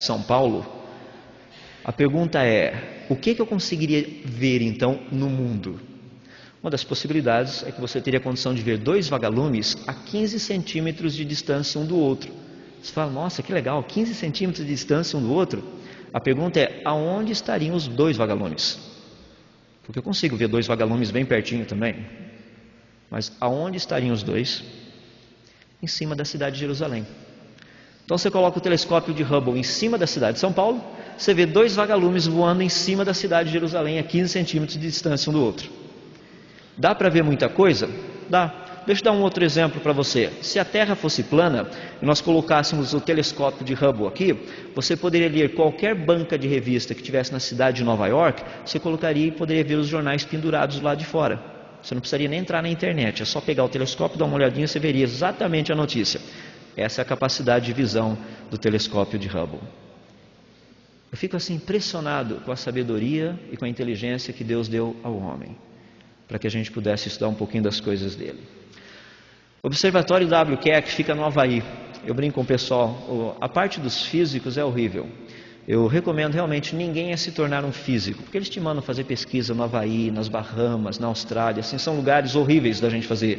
São Paulo, a pergunta é: o que eu conseguiria ver então no mundo? Uma das possibilidades é que você teria a condição de ver dois vagalumes a 15 centímetros de distância um do outro. Você fala, nossa, que legal, 15 centímetros de distância um do outro. A pergunta é, aonde estariam os dois vagalumes? Porque eu consigo ver dois vagalumes bem pertinho também. Mas aonde estariam os dois? Em cima da cidade de Jerusalém. Então você coloca o telescópio de Hubble em cima da cidade de São Paulo, você vê dois vagalumes voando em cima da cidade de Jerusalém a 15 centímetros de distância um do outro. Dá para ver muita coisa? Dá. Deixa eu dar um outro exemplo para você. Se a Terra fosse plana e nós colocássemos o telescópio de Hubble aqui, você poderia ler qualquer banca de revista que tivesse na cidade de Nova York, você colocaria e poderia ver os jornais pendurados lá de fora. Você não precisaria nem entrar na internet, é só pegar o telescópio, dar uma olhadinha e você veria exatamente a notícia. Essa é a capacidade de visão do telescópio de Hubble. Eu fico assim impressionado com a sabedoria e com a inteligência que Deus deu ao homem, para que a gente pudesse estudar um pouquinho das coisas dele. O Observatório W. Keck fica no Havaí. Eu brinco com o pessoal, a parte dos físicos é horrível. Eu recomendo realmente ninguém a se tornar um físico, porque eles te mandam fazer pesquisa no Havaí, nas Bahamas, na Austrália, assim, são lugares horríveis da gente fazer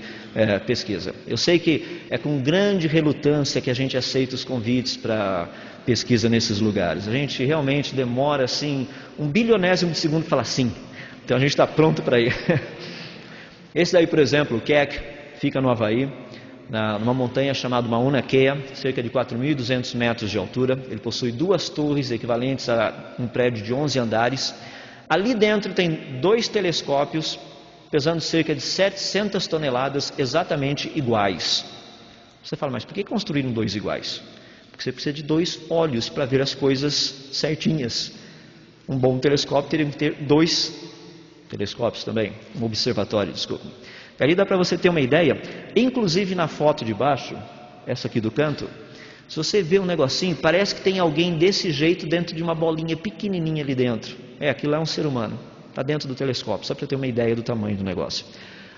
pesquisa. Eu sei que é com grande relutância que a gente aceita os convites para pesquisa nesses lugares. A gente realmente demora assim, 1/1000 de segundo para falar sim. Então a gente está pronto para ir. Esse daí, por exemplo, o Keck, fica no Havaí, numa montanha chamada Mauna Kea, cerca de 4.200 metros de altura. Ele possui 2 torres equivalentes a um prédio de 11 andares. Ali dentro tem 2 telescópios, pesando cerca de 700 toneladas, exatamente iguais. Você fala, mas por que construíram 2 iguais? Porque você precisa de 2 olhos para ver as coisas certinhas. Um bom telescópio teria que ter 2 telescópios também, um observatório, desculpa. Ali dá para você ter uma ideia, inclusive na foto de baixo, essa aqui do canto, se você vê um negocinho, parece que tem alguém desse jeito dentro de uma bolinha pequenininha ali dentro. Aquilo é um ser humano, está dentro do telescópio, só para ter uma ideia do tamanho do negócio.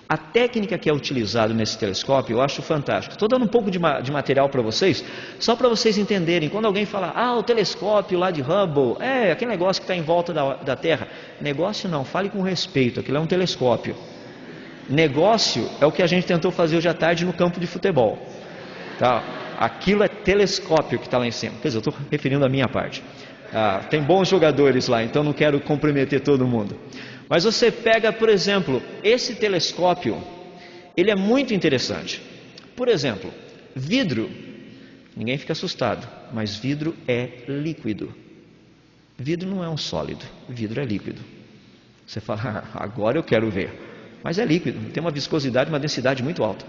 A técnica que é utilizada nesse telescópio eu acho fantástica. Estou dando um pouco de material para vocês, só para vocês entenderem. Quando alguém fala, o telescópio lá de Hubble, aquele negócio que está em volta da Terra. Negócio não, fale com respeito, aquilo é um telescópio. Negócio é o que a gente tentou fazer hoje à tarde no campo de futebol. Tá? Aquilo é telescópio que está lá em cima. Quer dizer, eu estou referindo à minha parte. Tem bons jogadores lá, então não quero comprometer todo mundo. Mas você pega, por exemplo, esse telescópio, ele é muito interessante. Por exemplo, vidro, ninguém fica assustado, mas vidro é líquido. Vidro não é um sólido, vidro é líquido. Você fala, agora eu quero ver. Mas é líquido, tem uma viscosidade, uma densidade muito alta.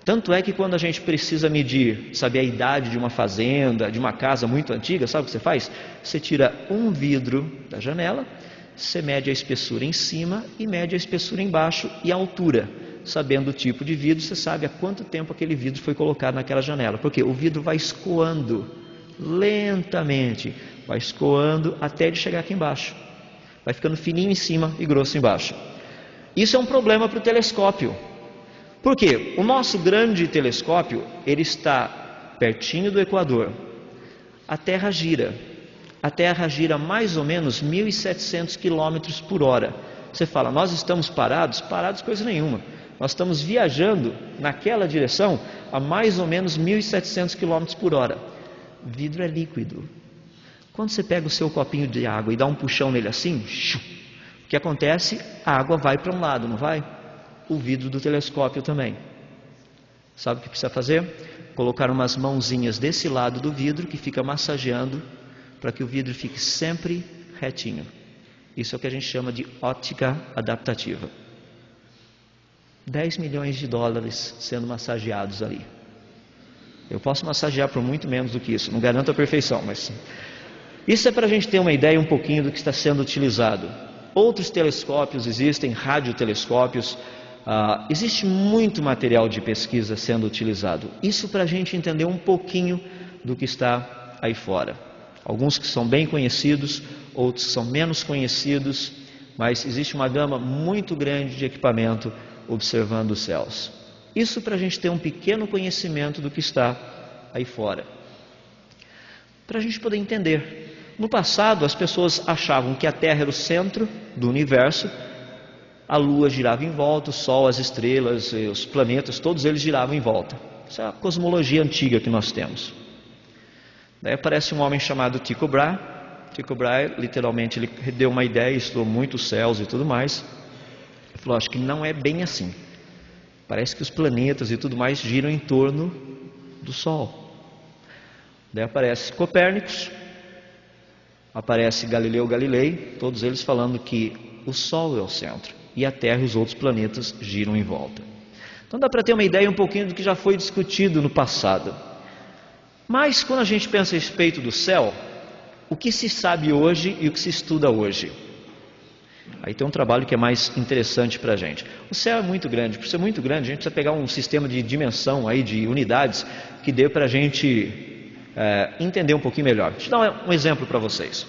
Tanto é que quando a gente precisa medir, saber a idade de uma fazenda, de uma casa muito antiga, sabe o que você faz? Você tira um vidro da janela, você mede a espessura em cima e mede a espessura embaixo e a altura. Sabendo o tipo de vidro, você sabe há quanto tempo aquele vidro foi colocado naquela janela. Porque o vidro vai escoando lentamente, vai escoando até ele chegar aqui embaixo. Vai ficando fininho em cima e grosso embaixo. Isso é um problema para o telescópio. Por quê? O nosso grande telescópio, ele está pertinho do Equador. A Terra gira. A Terra gira mais ou menos 1.700 km por hora. Você fala, nós estamos parados? Parados coisa nenhuma. Nós estamos viajando naquela direção a mais ou menos 1.700 km por hora. Vidro é líquido. Quando você pega o seu copinho de água e dá um puxão nele assim, o que acontece? A água vai para um lado, não vai? O vidro do telescópio também. Sabe o que precisa fazer? Colocar umas mãozinhas desse lado do vidro que fica massageando para que o vidro fique sempre retinho. Isso é o que a gente chama de óptica adaptativa. 10 milhões de dólares sendo massageados ali. Eu posso massagear por muito menos do que isso, não garanto a perfeição, mas isso é para a gente ter uma ideia um pouquinho do que está sendo utilizado. Outros telescópios existem, radiotelescópios, existe muito material de pesquisa sendo utilizado. Isso para a gente entender um pouquinho do que está aí fora. Alguns que são bem conhecidos, outros que são menos conhecidos, mas existe uma gama muito grande de equipamento observando os céus. Isso para a gente ter um pequeno conhecimento do que está aí fora. para a gente poder entender. No passado, as pessoas achavam que a Terra era o centro do universo, a Lua girava em volta, o Sol, as estrelas, os planetas, todos eles giravam em volta. Essa é a cosmologia antiga que nós temos. Daí aparece um homem chamado Tycho Brahe. Tycho Brahe, literalmente, ele deu uma ideia, estudou muito os céus e tudo mais. Ele falou, acho que não é bem assim. Parece que os planetas e tudo mais giram em torno do Sol. Daí aparece Copérnicos, aparece Galileu Galilei, todos eles falando que o Sol é o centro e a Terra e os outros planetas giram em volta. Então dá para ter uma ideia um pouquinho do que já foi discutido no passado. Mas quando a gente pensa a respeito do céu, o que se sabe hoje e o que se estuda hoje? Aí tem um trabalho que é mais interessante para a gente. O céu é muito grande, por ser muito grande, a gente precisa pegar um sistema de dimensão aí, de unidades, que dê para a gente entender um pouquinho melhor. Deixa eu dar um exemplo para vocês.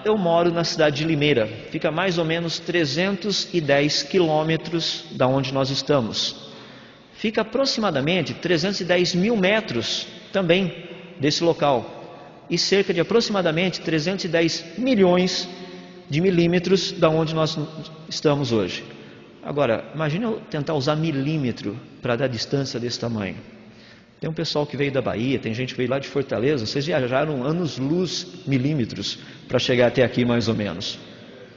Eu moro na cidade de Limeira, fica mais ou menos 310 quilômetros da onde nós estamos. Fica aproximadamente 310 mil metros também desse local. E cerca de aproximadamente 310 milhões de milímetros da onde nós estamos hoje. Agora, imagine eu tentar usar milímetro para dar distância desse tamanho. Tem um pessoal que veio da Bahia, tem gente que veio lá de Fortaleza, vocês viajaram anos-luz, milímetros, para chegar até aqui mais ou menos.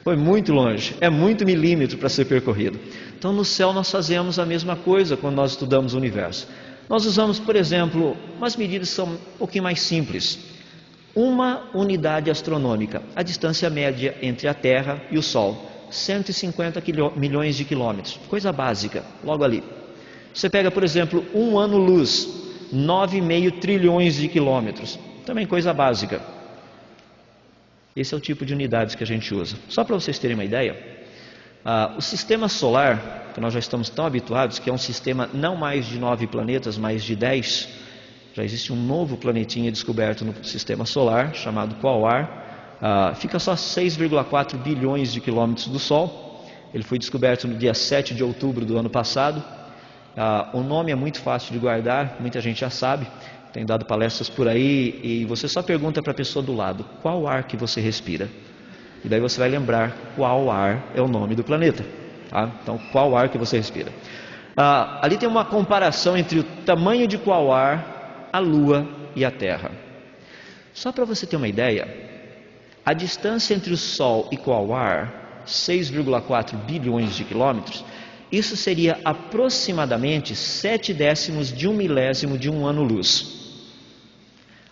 Foi muito longe, é muito milímetro para ser percorrido. Então no céu nós fazemos a mesma coisa quando nós estudamos o universo. Nós usamos, por exemplo, umas medidas que são um pouquinho mais simples. Uma unidade astronômica, a distância média entre a Terra e o Sol, 150 milhões de quilômetros, coisa básica, logo ali. Você pega, por exemplo, um ano-luz, 9,5 trilhões de quilômetros, também coisa básica. Esse é o tipo de unidades que a gente usa. Só para vocês terem uma ideia, o sistema solar, que nós já estamos tão habituados, que é um sistema não mais de 9 planetas, mas de 10, já existe um novo planetinha descoberto no sistema solar, chamado Quasar, fica só 6,4 bilhões de quilômetros do Sol. Ele foi descoberto no dia 7 de outubro do ano passado. O nome é muito fácil de guardar, muita gente já sabe, tem dado palestras por aí, e você só pergunta para a pessoa do lado, qual ar que você respira? E daí você vai lembrar qual ar é o nome do planeta. Tá? Então, qual ar que você respira? Ali tem uma comparação entre o tamanho de qual ar, a Lua e a Terra. Só para você ter uma ideia, a distância entre o Sol e Quasar, 6,4 bilhões de quilômetros, isso seria aproximadamente 7/10 de 1/1000 de um ano-luz.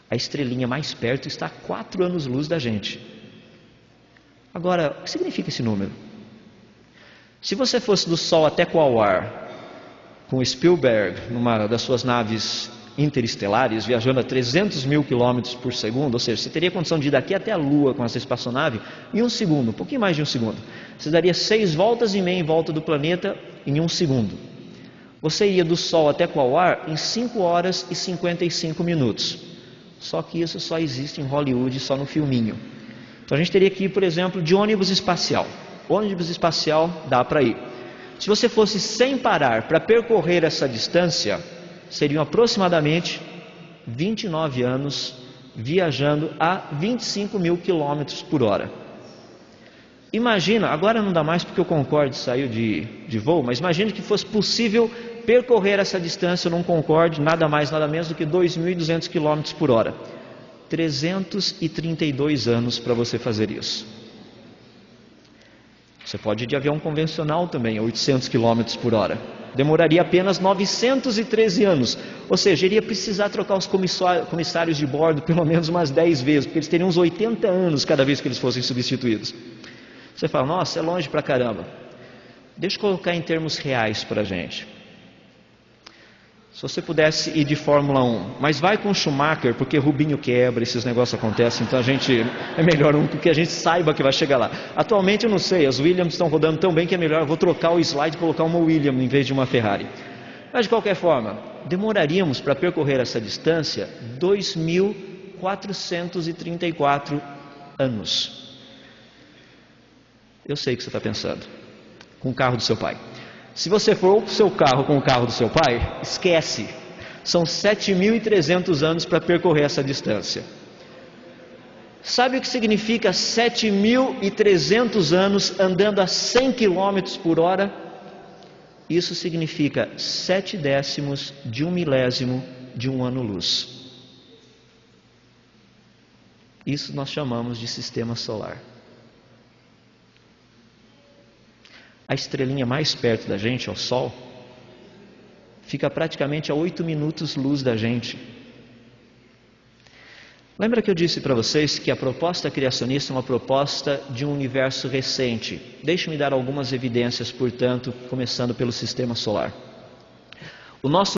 A estrelinha mais perto está a 4 anos-luz da gente. Agora, o que significa esse número? Se você fosse do Sol até Quasar, com Spielberg, numa das suas naves interestelares, viajando a 300 mil quilômetros por segundo, ou seja, você teria condição de ir daqui até a Lua com essa espaçonave em 1 segundo, um pouquinho mais de 1 segundo. Você daria 6,5 voltas em volta do planeta em 1 segundo. Você ia do Sol até Quasar em 5 horas e 55 minutos. Só que isso só existe em Hollywood, só no filminho. Então a gente teria que ir, por exemplo, de ônibus espacial. Ônibus espacial dá para ir. Se você fosse sem parar para percorrer essa distância, seriam aproximadamente 29 anos viajando a 25 mil quilômetros por hora. Imagina, agora não dá mais porque o Concorde saiu de voo, mas imagine que fosse possível percorrer essa distância num Concorde, nada mais, nada menos do que 2.200 quilômetros por hora. 332 anos para você fazer isso. Você pode ir de avião convencional também, a 800 quilômetros por hora. Demoraria apenas 913 anos, ou seja, iria precisar trocar os comissários de bordo pelo menos umas 10 vezes, porque eles teriam uns 80 anos cada vez que eles fossem substituídos. Você fala, nossa, é longe pra caramba. Deixa eu colocar em termos reais para a gente. Se você pudesse ir de Fórmula 1, mas vai com Schumacher, porque Rubinho quebra, esses negócios acontecem, então é melhor que a gente saiba que vai chegar lá. Atualmente eu não sei, as Williams estão rodando tão bem que é melhor, eu vou trocar o slide e colocar uma Williams em vez de uma Ferrari. Mas de qualquer forma, demoraríamos para percorrer essa distância 2.434 anos. Eu sei o que você está pensando, com o carro do seu pai. Se você for com o seu carro com o carro do seu pai, esquece. São 7.300 anos para percorrer essa distância. Sabe o que significa 7.300 anos andando a 100 km por hora? Isso significa 7/10 de 1/1000 de um ano-luz. Isso nós chamamos de sistema solar. A estrelinha mais perto da gente, o Sol, fica praticamente a 8 minutos-luz da gente. Lembra que eu disse para vocês que a proposta criacionista é uma proposta de um universo recente? Deixe-me dar algumas evidências, portanto, começando pelo sistema solar. O nosso